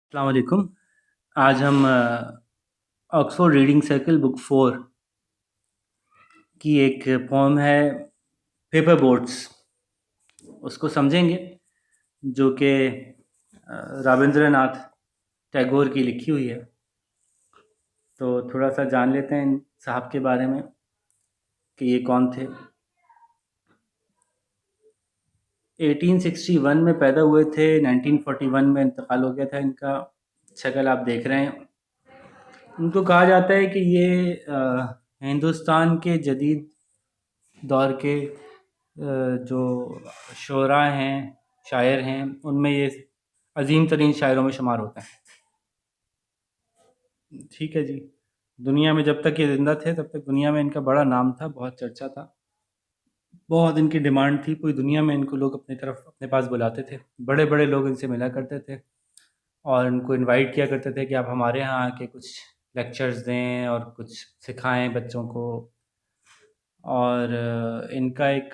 अस्सलाम वालेकुम। आज हम ऑक्सफोर्ड रीडिंग सर्कल बुक 4 की एक पोएम है पेपर बोट्स, उसको समझेंगे, जो कि रविंद्रनाथ टैगोर की लिखी हुई है। तो थोड़ा सा जान लेते हैं इन साहब के बारे में कि ये कौन थे। 1861 में पैदा हुए थे, 1941 में इंतकाल हो गया था इनका। शक्ल आप देख रहे हैं। उनको कहा जाता है कि ये हिंदुस्तान के जदीद दौर के जो शुरा हैं, शायर हैं, उनमें ये अजीम तरीन शायरों में शुमार होते हैं। ठीक है जी। दुनिया में जब तक ये ज़िंदा थे तब तक दुनिया में इनका बड़ा नाम था, बहुत चर्चा था, बहुत इनकी डिमांड थी। पूरी दुनिया में इनको लोग अपनी तरफ अपने पास बुलाते थे। बड़े बड़े लोग इनसे मिला करते थे और इनको इनवाइट किया करते थे कि आप हमारे यहाँ आके कुछ लेक्चर्स दें और कुछ सिखाएं बच्चों को। और इनका एक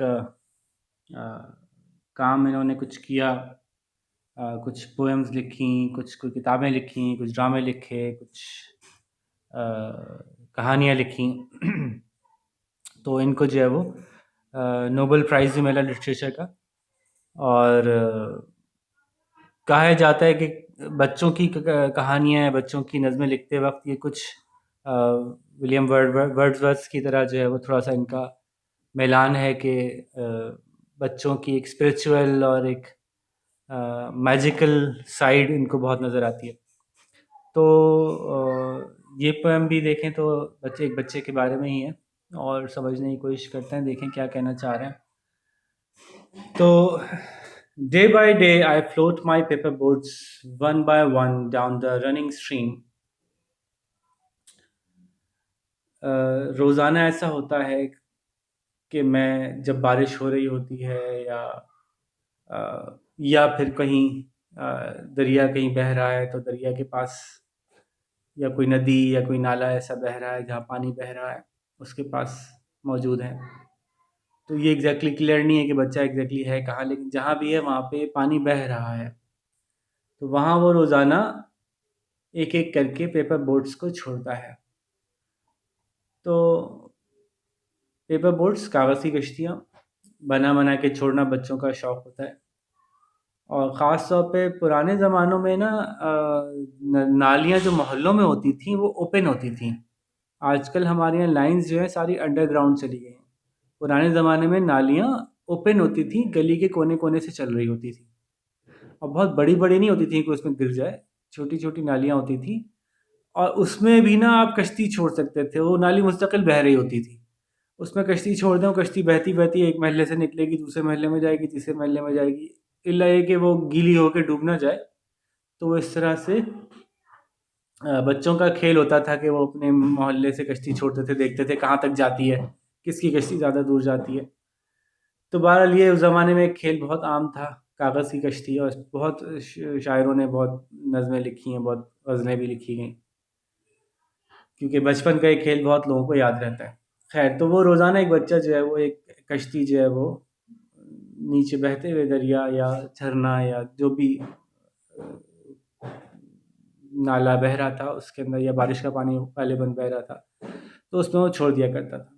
काम इन्होंने कुछ किया, कुछ पोएम्स लिखी, कुछ कोई किताबें लिखी, कुछ ड्रामे लिखे, कुछ कहानियाँ लिखी। तो इनको जो है वो नोबेल प्राइज़ भी मिला लिटरेचर का। और कहा जाता है कि बच्चों की कहानियाँ, बच्चों की नज़में लिखते वक्त ये कुछ विलियम वर्ड्सवर्थ की तरह जो है वो थोड़ा सा इनका मिलान है कि बच्चों की एक स्पिरिचुअल और एक मैजिकल साइड इनको बहुत नज़र आती है। तो ये पोएम भी देखें तो एक बच्चे के बारे में ही है और समझने की कोशिश करते हैं, देखें क्या कहना चाह रहे हैं। तो day by day I float my paper boats one by one down the running stream. रोज़ाना ऐसा होता है कि मैं जब बारिश हो रही होती है या फिर कहीं दरिया कहीं बह रहा है तो दरिया के पास या कोई नदी या कोई नाला ऐसा बह रहा है जहाँ पानी बह रहा है, उसके पास मौजूद है। तो ये एग्जैक्टली क्लियर नहीं है कि बच्चा एग्जैक्टली है कहाँ, लेकिन जहाँ भी है वहाँ पे पानी बह रहा है। तो वहाँ वो रोज़ाना एक एक करके पेपर बोट्स को छोड़ता है। तो पेपर बोट्स, कागज़ की कश्तियाँ बना बना के छोड़ना बच्चों का शौक़ होता है। और ख़ास तौर पे पुराने ज़मानों में ना नालियाँ जो मोहल्लों में होती थी वो ओपन होती थी। आजकल हमारे यहाँ लाइन्स जो है सारी अंडरग्राउंड चली गई हैं। पुराने ज़माने में नालियाँ ओपन होती थी, गली के कोने कोने से चल रही होती थी और बहुत बड़ी बड़ी नहीं होती थी कि उसमें गिर जाए। छोटी छोटी नालियाँ होती थी और उसमें भी ना आप कश्ती छोड़ सकते थे। वो नाली मुस्तकिल बह रही होती थी, उसमें कश्ती छोड़ दें, कश्ती बहती बहती एक महल्ले से निकलेगी, दूसरे महल्ले में जाएगी, तीसरे महल्ले में जाएगी, इल्ला ये कि वो गीली होकर डूब ना जाए। तो वो इस तरह से बच्चों का खेल होता था कि वो अपने मोहल्ले से कश्ती छोड़ते थे, देखते थे कहाँ तक जाती है, किसकी कश्ती ज़्यादा दूर जाती है। तो बहरहाल ये उस ज़माने में एक खेल बहुत आम था, कागज़ की कश्ती। और बहुत शायरों ने बहुत नज़में लिखी हैं, बहुत गज़लें भी लिखी गई, क्योंकि बचपन का एक खेल बहुत लोगों को याद रहता है। खैर, तो वो रोज़ाना एक बच्चा जो है वो एक कश्ती जो है वो नीचे बहते हुए दरिया या झरना या जो भी नाला बह रहा था उसके अंदर, या बारिश का पानी गालिबन बह रहा था, तो उसमें वो छोड़ दिया करता था।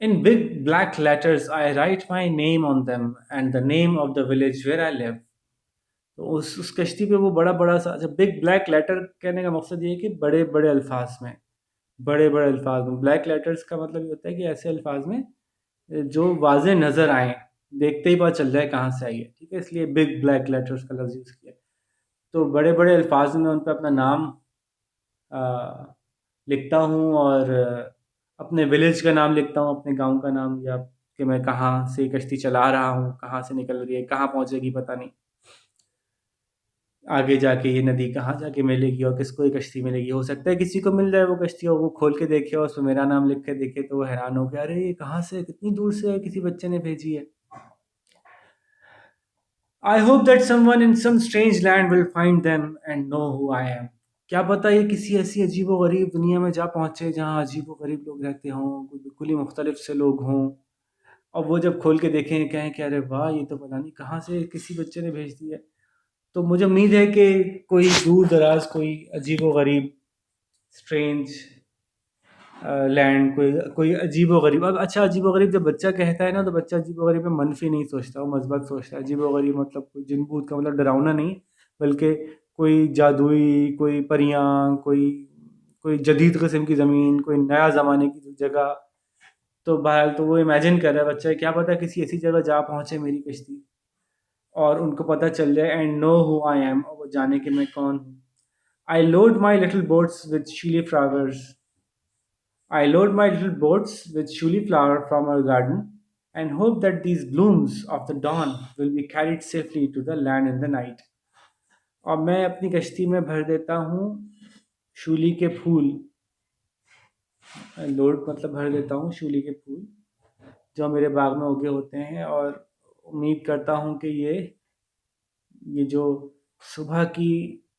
In big black letters I write my name on them and the name of the village where I live. तो उस कश्ती पे वो बड़ा बड़ा सा, जब बिग ब्लैक लेटर कहने का मकसद ये है कि बड़े बड़े अल्फाज में, बड़े बड़े अल्फाज में। ब्लैक लेटर्स का मतलब ये होता है कि ऐसे अल्फाज में जो वाज़ेह नज़र आएँ, देखते ही पता चल जाए कहाँ से आई है, ठीक है? इसलिए बिग ब्लैक लेटर्स का लफ्ज़ यूज़ किया। तो बड़े-बड़े अल्फाज में उन पे अपना नाम लिखता हूँ और अपने विलेज का नाम लिखता हूँ, अपने गाँव का नाम, या कि मैं कहाँ से कश्ती चला रहा हूँ, कहाँ से निकल रही है, कहाँ पहुँचेगी पता नहीं। आगे जाके ये नदी कहाँ जाके मिलेगी और किसको ये कश्ती मिलेगी। हो सकता है किसी को मिल जाए वो कश्ती और वो खोल के देखे और उसमें मेरा नाम लिख के देखे तो वो हैरान हो गया, अरे ये कहाँ से, कितनी दूर से है, किसी बच्चे ने भेजी है। I hope that someone in some strange land will find them and know who I am. क्या पता ये किसी ऐसी अजीबो-गरीब दुनिया में जा पहुँचे जहाँ अजीबो-गरीब लोग रहते हों, कोई बिल्कुल ही मुख्तलिफ से लोग हों, और वो जब खोल के देखें कहें कि अरे वाह! ये तो पता नहीं कहाँ से किसी बच्चे ने भेज दी है। तो मुझे उम्मीद है कि कोई दूर दराज, कोई अजीबो-गरीब, स्ट्रेंज लैंड, कोई कोई अजीबो-गरीब, अब अच्छा अजीबो-गरीब जब बच्चा कहता है ना, तो बच्चा अजीबो-गरीब में मनफ़ी नहीं सोचता, वो मस्बत सोचता है। अजीबो-गरीब मतलब कोई जिन-भूत का मतलब डरावना नहीं, बल्कि कोई जादुई, कोई परियाँ, कोई कोई जदीद किस्म की ज़मीन, कोई नया ज़माने की जगह। तो बहरहाल तो वो इमेजिन कर रहा है बच्चा, क्या पता किसी ऐसी जगह जा पहुँचे मेरी कश्ती और उनको पता चल जाए, and know who I am, और वो जाने कि मैं कौन हूँ। I load my little boats with shiuli flowers, I load my little boats with shuli flower from our garden and hope that these blooms of the dawn will be carried safely to the land in the night. और मैं अपनी कश्ती में भर देता हूँ शूली के फूल, load मतलब भर देता हूँ शूली के फूल जो मेरे बाग में उगे होते हैं, और उम्मीद करता हूँ कि ये जो सुबह की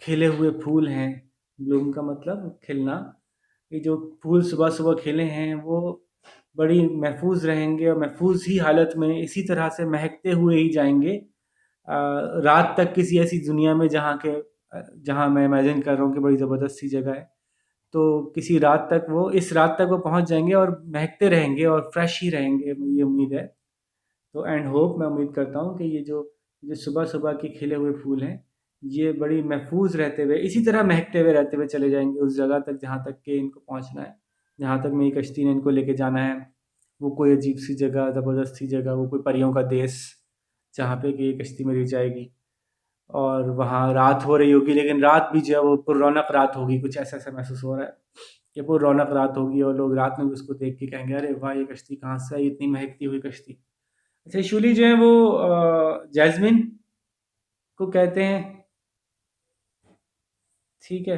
खिले हुए फूल हैं, ब्लूम का मतलब खिलना, ये जो फूल सुबह सुबह खिले हैं वो बड़ी महफूज रहेंगे और महफूज ही हालत में इसी तरह से महकते हुए ही जाएंगे रात तक, किसी ऐसी दुनिया में जहाँ मैं इमेजिन कर रहा हूँ कि बड़ी ज़बरदस्त सी जगह है। तो किसी रात तक वो इस रात तक वो पहुँच जाएंगे और महकते रहेंगे और फ्रेश ही रहेंगे, ये उम्मीद है। तो एंड होप, मैं उम्मीद करता हूँ कि ये जो सुबह सुबह के खिले हुए फूल हैं, ये बड़ी महफूज रहते हुए इसी तरह महकते हुए रहते हुए चले जाएंगे उस जगह तक जहाँ तक कि इनको पहुँचना है, जहाँ तक मेरी कश्ती ने इनको लेके जाना है। वो कोई अजीब सी जगह, ज़बरदस्त सी जगह, वो कोई परियों का देश जहाँ पे कि ये कश्ती मेरी जाएगी, और वहाँ रात हो रही होगी, लेकिन रात भी जो है वो पुररौनक रात होगी, कुछ ऐसा ऐसा महसूस हो रहा है कि पुररौनक रात होगी और लोग रात में भी उसको देख के कहेंगे अरे वाह, ये कश्ती कहाँ से आई, इतनी महकती हुई कश्ती। अच्छा, शूली जो है वो जैस्मिन को कहते हैं, ठीक है,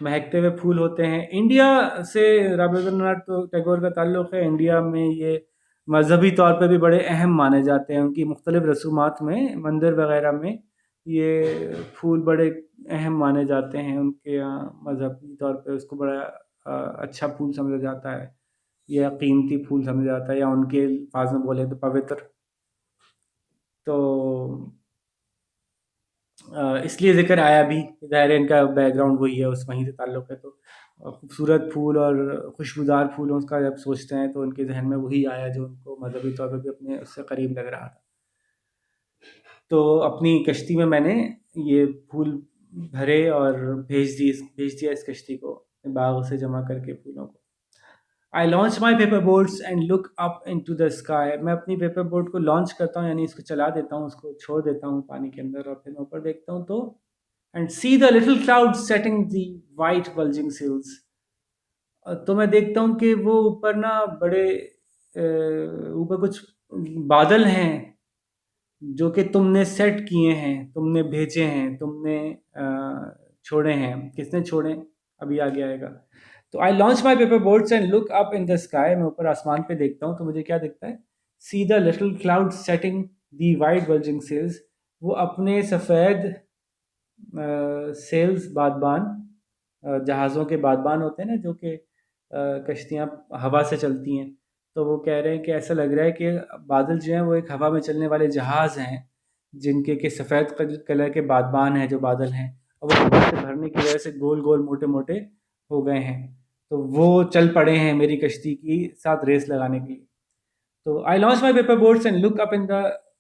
महकते हुए फूल होते हैं। इंडिया से रविंद्रनाथ टैगोर का ताल्लुक़ है। इंडिया में ये मजहबी तौर पे भी बड़े अहम माने जाते हैं, उनकी मुख्तलिफ रसूमात में, मंदिर वगैरह में ये फूल बड़े अहम माने जाते हैं। उनके यहाँ मजहबी तौर पे उसको बड़ा अच्छा फूल समझा जाता है, या कीमती फूल समझा जाता है, या उनके अल्फाज में बोले तो पवित्र। तो इसलिए ज़िक्र आया भी, ज़ाहिर है इनका बैकग्राउंड वही है, उस वहीं से ताल्लुक़ है। तो खूबसूरत फूल और खुशबूदार फूलों का जब सोचते हैं तो उनके ज़हन में वही आया जो उनको मजहबी तौर पे भी अपने उससे करीब लग रहा था। तो अपनी कश्ती में मैंने ये फूल भरे और भेज दिया इस कश्ती को, बाग से जमा करके फूलों को। I launch my paper boats and look up into the sky. मैं अपनी पेपर बोट को लॉन्च करता हूँ, यानी इसको चला देता हूँ, उसको छोड़ देता हूँ पानी के अंदर, और फिर मैं ऊपर देखता हूँ तो and see the little clouds setting the white bulging sails. तो मैं देखता हूँ कि वो ऊपर ना बड़े ऊपर कुछ बादल हैं जो कि तुमने सेट किए हैं, तुमने भेजे हैं, तुमने छोड़े हैं। किसने छोड़े, अभी आगे आएगा। तो I launch my paper boats and look up in the sky. मैं ऊपर आसमान पे देखता हूँ तो मुझे क्या दिखता है, see the little cloud setting the white bulging sails. वो अपने सफ़ेद सेल्स, बादबान, जहाज़ों के बादबान होते हैं ना, जो कि कश्तियाँ हवा से चलती हैं। तो वो कह रहे हैं कि ऐसा लग रहा है कि बादल जो हैं वो एक हवा में चलने वाले जहाज़ हैं, जिनके कि सफ़ेद कलर के बादबान हैं जो बादल हैं, और वो हवा से भरने की वजह से गोल गोल मोटे मोटे हो गए हैं। तो वो चल पड़े हैं मेरी कश्ती की साथ रेस लगाने के लिए। तो I launch my paper boats and look up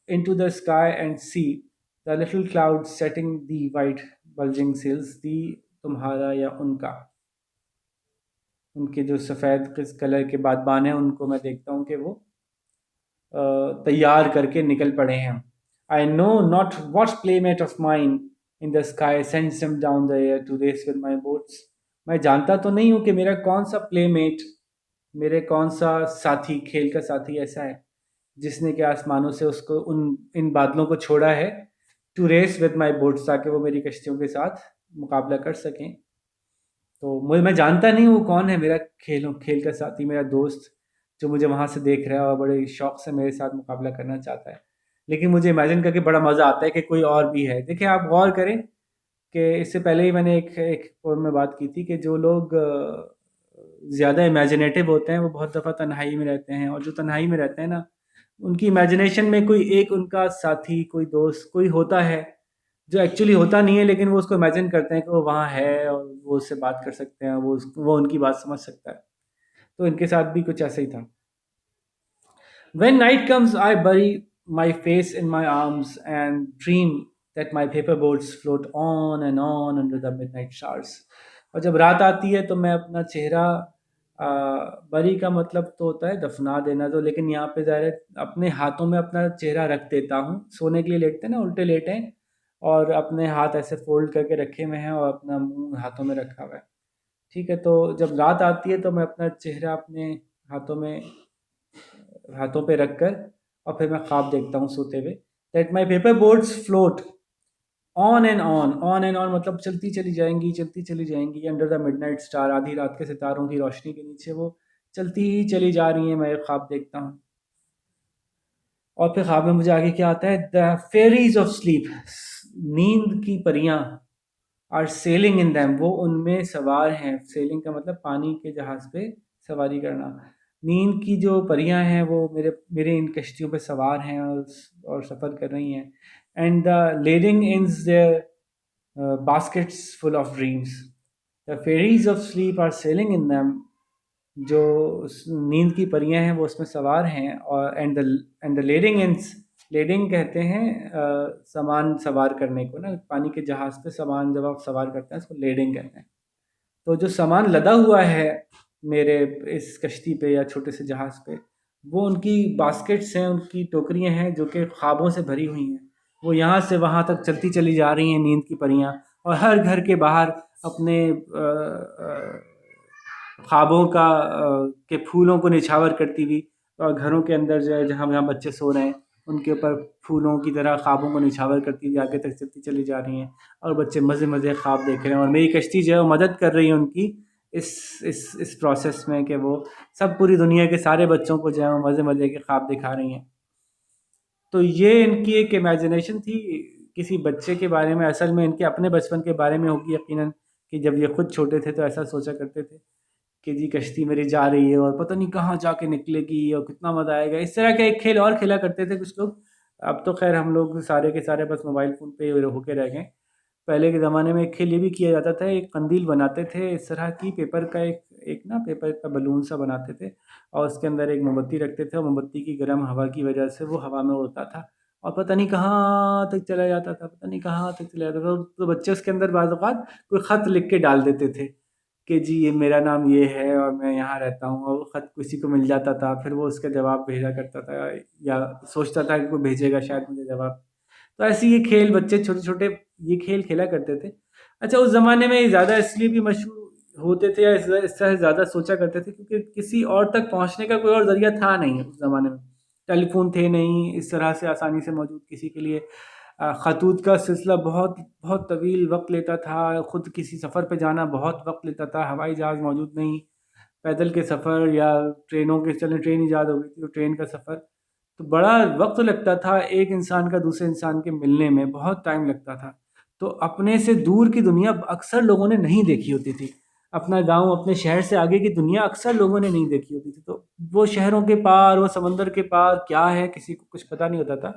into the sky and see the little clouds setting the white bulging sails। दी तुम्हारा या उनका, उनके जो सफ़ेद किस कलर के बादबान हैं उनको मैं देखता हूँ कि वो तैयार करके निकल पड़े हैं। I know not what playmate of mine in the sky sends him down the air to race with my boats. मैं जानता तो नहीं हूँ कि मेरा कौन सा प्लेमेट, मेरे कौन सा साथी, खेल का साथी ऐसा है जिसने के आसमानों से उसको इन बादलों को छोड़ा है, to race with my boats, ताकि वो मेरी कश्तियों के साथ मुकाबला कर सकें। तो मैं जानता नहीं हूँ कौन है मेरा खेल का साथी, मेरा दोस्त, जो मुझे वहाँ से देख रहा है और बड़े शौक से मेरे साथ मुकाबला करना चाहता है। लेकिन मुझे इमेजिन करके बड़ा मज़ा आता है कि कोई और भी है। देखिए, आप गौर करें कि इससे पहले ही मैंने एक पोएम में बात की थी कि जो लोग ज़्यादा इमेजिनेटिव होते हैं वो बहुत दफ़ा तन्हाई में रहते हैं, और जो तन्हाई में रहते हैं ना, उनकी इमेजिनेशन में कोई एक उनका साथी, कोई दोस्त, कोई होता है जो एक्चुअली होता नहीं है, लेकिन वो उसको इमेजिन करते हैं कि वो वहाँ है और वो उससे बात कर सकते हैं, वो उनकी बात समझ सकता है। तो इनके साथ भी कुछ ऐसा ही था। When night comes, I bury my face in my arms and dream that my paperboards float on and on under the midnight stars. और जब रात आती है तो मैं अपना चेहरा बरी का मतलब तो होता है दफना देना, तो लेकिन यहाँ पे ज़ाहिर है अपने हाथों में अपना चेहरा रख देता हूँ। सोने के लिए लेटते हैं ना, उल्टे लेटे हैं और अपने हाथ ऐसे फोल्ड करके रखे हुए हैं और अपना मुंह हाथों में रखा हुआ है। ठीक है, तो जब रात आती है तो मैं अपना चेहरा अपने हाथों में हाथों पे रखकर और फिर मैं ख्वाब देखता हूँ सोते हुए, that my paper boards float on and on मतलब चलती चली जाएंगी अंडर द मिडनाइट स्टार, आधी रात के सितारों की रोशनी के नीचे वो चलती ही चली जा रही हैं। मैं एक ख्वाब देखता हूँ और फिर ख्वाब में मुझे आगे क्या आता है, द फेरीज ऑफ स्लीप, नींद की परियां, आर सेलिंग इन दैम, वो उनमें सवार हैं। सेलिंग का मतलब पानी के जहाज पे सवारी करना। नींद की जो परियां हैं वो मेरे मेरे इन कश्तियों पे सवार हैं और सफ़र कर रही हैं। And the lading is their baskets full of dreams, the fairies of sleep are sailing in them, जो नींद की परियां हैं वो उसमें सवार हैं। और एंड द लेडिंग इंस, लेडिंग कहते हैं सामान सवार करने को ना, पानी के जहाज पे सामान जब आप सवार करते हैं उसको लेडिंग कहते हैं। तो जो सामान लदा हुआ है मेरे इस कश्ती पे या छोटे से जहाज पे, वो उनकी बास्केट्स हैं, उनकी टोकरियां हैं जो कि ख्वाबों से भरी हुई हैं। वो यहाँ से वहाँ तक चलती चली जा रही हैं नींद की परियां, और हर घर के बाहर अपने ख्वाबों के फूलों को निछावर करती हुई, और घरों के अंदर जो है जहाँ जहाँ बच्चे सो रहे हैं उनके ऊपर फूलों की तरह ख्वाबों को निछावर करती हुई आगे तक चलती चली जा रही हैं। और बच्चे मज़े मज़े ख्वाब देख रहे हैं और मेरी कश्ती जो है वो मदद कर रही है उनकी इस प्रोसेस में कि वो सब पूरी दुनिया के सारे बच्चों को जो है वो मज़े मज़े के ख्वाब दिखा रही हैं। तो ये इनकी एक इमेजिनेशन थी किसी बच्चे के बारे में, असल में इनके अपने बचपन के बारे में होगी यकीनन, कि जब ये खुद छोटे थे तो ऐसा सोचा करते थे कि जी कश्ती मेरी जा रही है और पता नहीं कहाँ जाके निकलेगी और कितना मज़ा आएगा। इस तरह का एक खेल और खेला करते थे कुछ लोग। अब तो खैर हम लोग सारे के सारे बस मोबाइल फ़ोन पे होके रह गए। पहले के ज़माने में एक खेल ये भी किया जाता था, एक कंदील बनाते थे इस तरह की पेपर का, एक एक ना पेपर का बलून सा बनाते थे और उसके अंदर एक मोमबत्ती रखते थे और मोमबत्ती की गर्म हवा की वजह से वो हवा में उड़ता था और पता नहीं कहाँ तक चला जाता था, पता नहीं कहाँ तक चला जाता था। तो बच्चे उसके अंदर बाज़ औक़ात कोई ख़त लिख के डाल देते थे कि जी ये मेरा नाम ये है और मैं यहाँ रहता हूँ, और वो ख़त किसी को मिल जाता था, फिर वो उसका जवाब भेजा करता था या सोचता था कि कोई भेजेगा शायद मुझे जवाब। तो ऐसे ये खेल बच्चे छोटे-छोटे ये खेल खेला करते थे। अच्छा, उस ज़माने में ज़्यादा इसलिए भी मशहूर होते थे या इस तरह ज़्यादा सोचा करते थे क्योंकि किसी और तक पहुँचने का कोई और ज़रिया था नहीं उस ज़माने में। टेलीफ़ोन थे नहीं इस तरह से आसानी से मौजूद किसी के लिए। ख़तूत का सिलसिला बहुत बहुत तवील वक़्त लेता था, खुद किसी सफ़र पे जाना बहुत वक़्त लेता था, हवाई जहाज़ मौजूद नहीं, पैदल के सफ़र या ट्रेनों के, चलें ट्रेन ईजाद हो गई थी तो ट्रेन का सफ़र, तो बड़ा वक़्त लगता था एक इंसान का दूसरे इंसान के मिलने में, बहुत टाइम लगता था। तो अपने से दूर की दुनिया अक्सर लोगों ने नहीं देखी होती थी। अपना गाँव, अपने शहर से आगे की दुनिया अक्सर लोगों ने नहीं देखी होती थी। तो वो शहरों के पार, वो समंदर के पार क्या है किसी को कुछ पता नहीं होता था।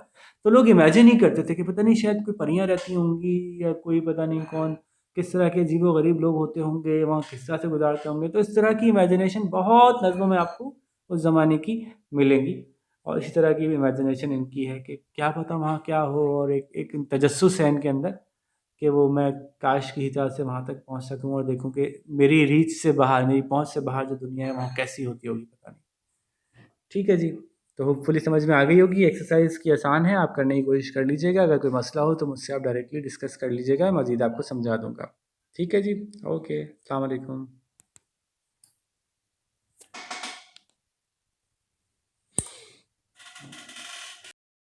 तो लोग इमेजिन ही करते थे कि पता नहीं शायद कोई परियाँ रहती होंगी या कोई पता नहीं कौन, किस तरह के अजीबो-गरीब लोग होते होंगे, वहाँ किस तरह से गुज़ारते होंगे। तो इस तरह की इमेजिनेशन बहुत नज़्मों में आपको उस ज़माने की मिलेंगी। और इसी तरह की भी इमेजिनेशन इनकी है कि क्या पता वहाँ क्या हो, और एक एक तजस्सुस है इनके अंदर कि वो मैं काश किसी तरह से वहाँ तक पहुँच सकूँ और देखूँ कि मेरी रीच से बाहर, मेरी पहुँच से बाहर जो दुनिया है वहाँ कैसी होती होगी पता नहीं। ठीक है जी, तो होपफुली समझ में आ गई होगी। एक्सरसाइज़ की आसान है, आप करने की कोशिश कर लीजिएगा। अगर कोई मसला हो तो मुझसे आप डायरेक्टली डिस्कस कर लीजिएगा, मज़ीद आपको समझा दूँगा। ठीक है जी, ओके, अस्सलाम वालेकुम।